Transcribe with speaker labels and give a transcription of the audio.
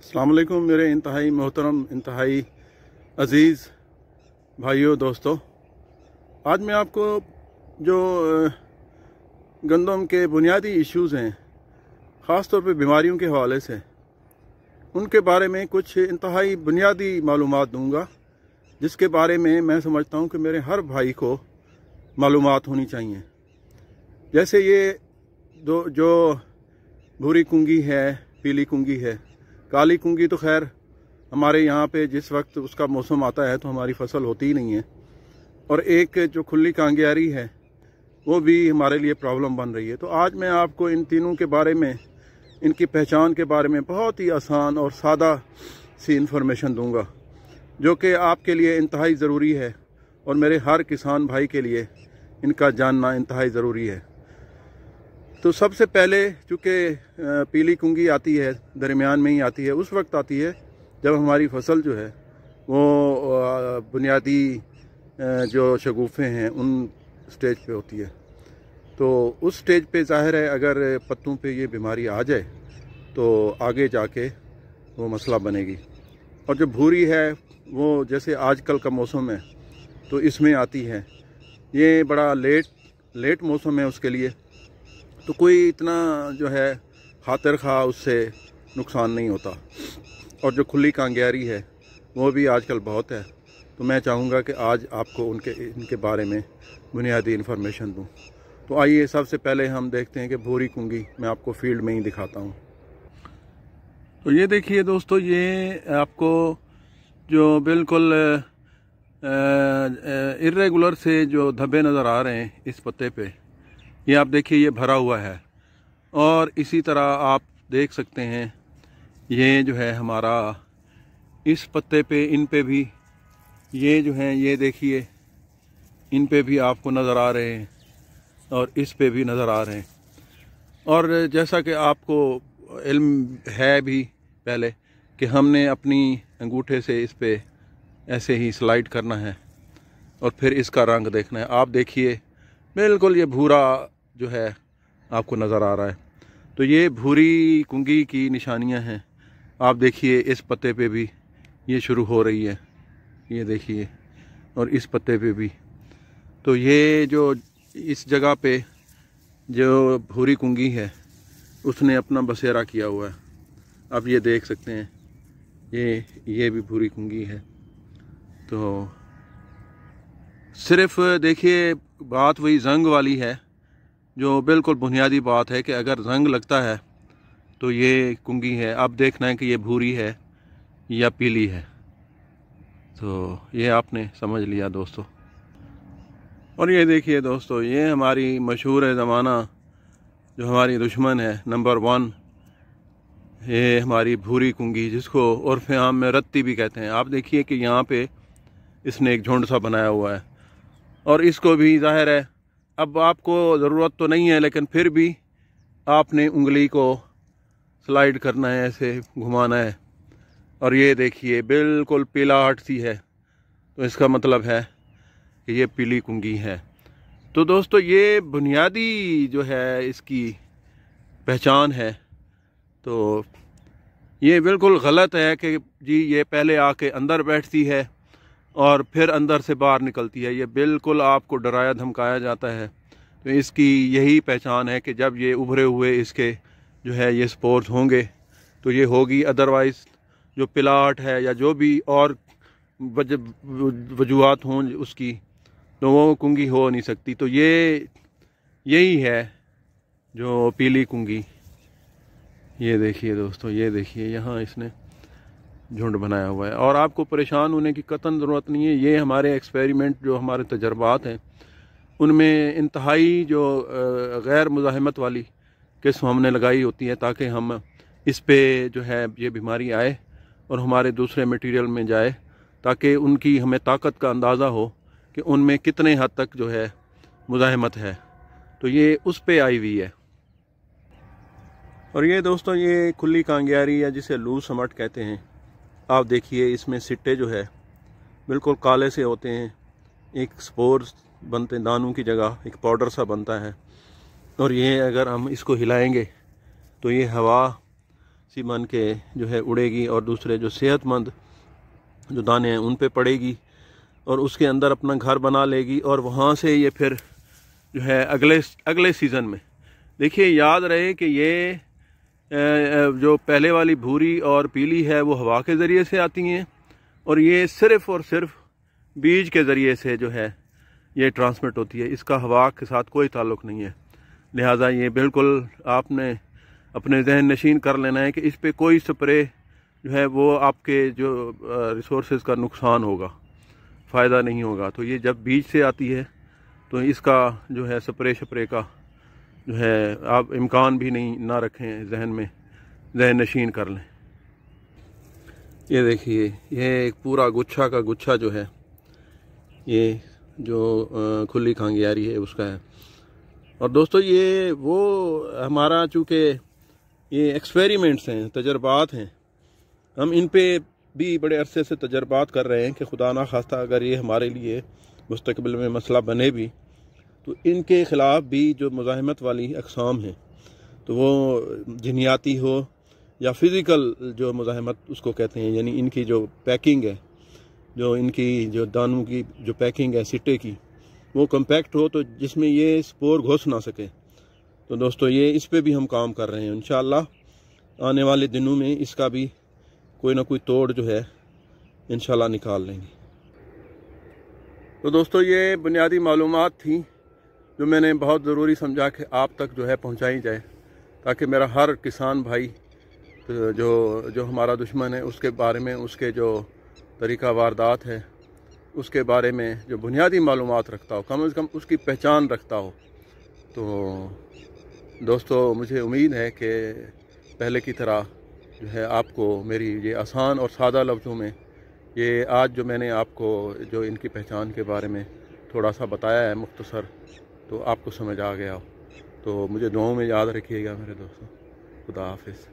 Speaker 1: अस्सलाम वालेकुम मेरे इंतहाई मोहतरम इंतहाई अज़ीज़ भाइयों दोस्तों। आज मैं आपको जो गंदम के बुनियादी इश्यूज़ हैं, ख़ास तौर पे बीमारियों के हवाले से, उनके बारे में कुछ इंतहाई बुनियादी मालूमात दूंगा, जिसके बारे में मैं समझता हूँ कि मेरे हर भाई को मालूमात होनी चाहिए। जैसे ये जो भूरी कुंगी है, पीली कुंगी है, काली कुंगी तो खैर हमारे यहाँ पे जिस वक्त उसका मौसम आता है तो हमारी फसल होती ही नहीं है, और एक जो खुली कांगियारी है वो भी हमारे लिए प्रॉब्लम बन रही है। तो आज मैं आपको इन तीनों के बारे में, इनकी पहचान के बारे में बहुत ही आसान और सादा सी इन्फॉर्मेशन दूंगा, जो कि आपके लिए इंतहाई ज़रूरी है और मेरे हर किसान भाई के लिए इनका जानना इंतहाई ज़रूरी है। तो सबसे पहले चूँकि पीली कुंगी आती है, दरमियान में ही आती है, उस वक्त आती है जब हमारी फसल जो है वो बुनियादी जो शगुफ़े हैं उन स्टेज पे होती है। तो उस स्टेज पे ज़ाहिर है अगर पत्तों पे ये बीमारी आ जाए तो आगे जाके वो मसला बनेगी। और जो भूरी है वो जैसे आजकल का मौसम है तो इसमें आती है, ये बड़ा लेट मौसम है उसके लिए, तो कोई इतना जो है खातिर खा उससे नुकसान नहीं होता। और जो खुली कांगियारी है वो भी आजकल बहुत है, तो मैं चाहूँगा कि आज आपको इनके बारे में बुनियादी इन्फॉर्मेशन दूँ। तो आइए सबसे पहले हम देखते हैं कि भूरी कुंगी मैं आपको फील्ड में ही दिखाता हूँ। तो ये देखिए दोस्तों, ये आपको जो बिल्कुल इर्रेगुलर से जो धब्बे नज़र आ रहे हैं इस पत्ते पे, ये आप देखिए ये भरा हुआ है। और इसी तरह आप देख सकते हैं ये जो है हमारा इस पत्ते पे, इन पे भी ये जो है, ये देखिए इन पे भी आपको नज़र आ रहे हैं और इस पे भी नज़र आ रहे हैं। और जैसा कि आपको इल्म है भी पहले कि हमने अपनी अंगूठे से इस पे ऐसे ही स्लाइड करना है और फिर इसका रंग देखना है। आप देखिए बिल्कुल ये भूरा जो है आपको नज़र आ रहा है, तो ये भूरी कुंगी की निशानियां हैं। आप देखिए इस पत्ते पे भी ये शुरू हो रही है, ये देखिए, और इस पत्ते पे भी। तो ये जो इस जगह पे जो भूरी कुंगी है उसने अपना बसेरा किया हुआ है। आप ये देख सकते हैं ये भी भूरी कुंगी है। तो सिर्फ देखिए बात वही जंग वाली है, जो बिल्कुल बुनियादी बात है कि अगर जंग लगता है तो ये कुंगी है। अब देखना है कि ये भूरी है या पीली है। तो ये आपने समझ लिया दोस्तों। और ये देखिए दोस्तों, ये हमारी मशहूर ज़माना जो हमारी दुश्मन है नंबर 1, ये हमारी भूरी कुंगी, जिसको उर्फ आम में रत्ती भी कहते हैं। आप देखिए कि यहाँ पे इसने एक झुंड सा बनाया हुआ है, और इसको भी ज़ाहिर है अब आपको ज़रूरत तो नहीं है, लेकिन फिर भी आपने उंगली को स्लाइड करना है, ऐसे घुमाना है। और ये देखिए बिल्कुल पीलाहट सी है, तो इसका मतलब है कि ये पीली कुंगी है। तो दोस्तों ये बुनियादी जो है इसकी पहचान है। तो ये बिल्कुल गलत है कि जी ये पहले आके अंदर बैठती है और फिर अंदर से बाहर निकलती है। ये बिल्कुल आपको डराया धमकाया जाता है। तो इसकी यही पहचान है कि जब ये उभरे हुए इसके जो है ये स्पोर्स होंगे तो ये होगी, अदरवाइज़ जो पिलाट है या जो भी और वजूहात हों उसकी, तो वो कुंगी हो नहीं सकती। तो यही है जो पीली कुंगी। ये देखिए दोस्तों, ये देखिए यहाँ इसने झुंड बनाया हुआ है। और आपको परेशान होने की कतई ज़रूरत नहीं है। ये हमारे एक्सपेरिमेंट, जो हमारे तजर्बात हैं, उनमें इंतहाई जो गैर मुज़ाहमत वाली किस्म हमने लगाई होती है, ताकि हम इस पे जो है ये बीमारी आए और हमारे दूसरे मटेरियल में जाए, ताकि उनकी हमें ताकत का अंदाज़ा हो कि उनमें कितने हद तक जो है मुज़ाहमत है। तो ये उस पे आई हुई है। और ये दोस्तों ये खुली कांगियारी, या जिसे लूज समट कहते हैं, आप देखिए इसमें सिट्टे जो है बिल्कुल काले से होते हैं। एक स्पोर्स बनते हैं, दानों की जगह एक पाउडर सा बनता है। और ये अगर हम इसको हिलाएंगे तो ये हवा सी बन के जो है उड़ेगी और दूसरे जो सेहतमंद जो दाने हैं उन पे पड़ेगी और उसके अंदर अपना घर बना लेगी और वहाँ से ये फिर जो है अगले सीज़न में, देखिए याद रहे कि ये जो पहले वाली भूरी और पीली है वो हवा के ज़रिए से आती हैं और ये सिर्फ़ और सिर्फ बीज के ज़रिए से जो है ये ट्रांसमिट होती है। इसका हवा के साथ कोई ताल्लुक़ नहीं है। लिहाजा ये बिल्कुल आपने अपने जहन नशीन कर लेना है कि इस पे कोई स्प्रे जो है वो आपके जो रिसोर्सेज का नुकसान होगा, फ़ायदा नहीं होगा। तो ये जब बीज से आती है तो इसका जो है स्प्रे का जो है आप इम्कान भी नहीं ना रखें, जहन में जहन नशीन कर लें। ये देखिए ये एक पूरा गुच्छा का गुच्छा जो है ये जो खुली खांगियारी है उसका है। और दोस्तों ये वो हमारा चूँकि ये एक्सपेरिमेंट्स हैं, तजर्बात हैं, हम इन पे भी बड़े अरसे से तजर्बात कर रहे हैं कि खुदा ना खास्ता अगर ये हमारे लिए मुस्तकबिल में मसला बने भी तो इनके ख़िलाफ़ भी जो मुज़ाहमत वाली अक़साम हैं, तो वो जिन्याती हो या फ़िज़िकल जो मुज़ाहमत उसको कहते हैं, यानी इनकी जो पैकिंग है, जो इनकी जो दानों की जो पैकिंग है सिट्टे की, वो कम्पैक्ट हो तो जिसमें ये स्पोर घुस ना सके। तो दोस्तों ये इस पे भी हम काम कर रहे हैं। इंशाअल्लाह आने वाले दिनों में इसका भी कोई ना कोई तोड़ जो है इंशाअल्लाह निकाल लेंगे। तो दोस्तों ये बुनियादी मालूमात थी जो मैंने बहुत ज़रूरी समझा कि आप तक जो है पहुंचाई जाए, ताकि मेरा हर किसान भाई तो जो हमारा दुश्मन है उसके बारे में, उसके जो तरीक़ा वारदात है उसके बारे में जो बुनियादी मालूमात रखता हो, कम से कम उसकी पहचान रखता हो। तो दोस्तों मुझे उम्मीद है कि पहले की तरह जो है आपको मेरी ये आसान और सादा लफ्ज़ों में ये आज जो मैंने आपको जो इनकी पहचान के बारे में थोड़ा सा बताया है मुख्तसर, तो आपको समझ आ गया हो। तो मुझे दुआओं में याद रखिएगा मेरे दोस्तों। खुदा हाफिज़।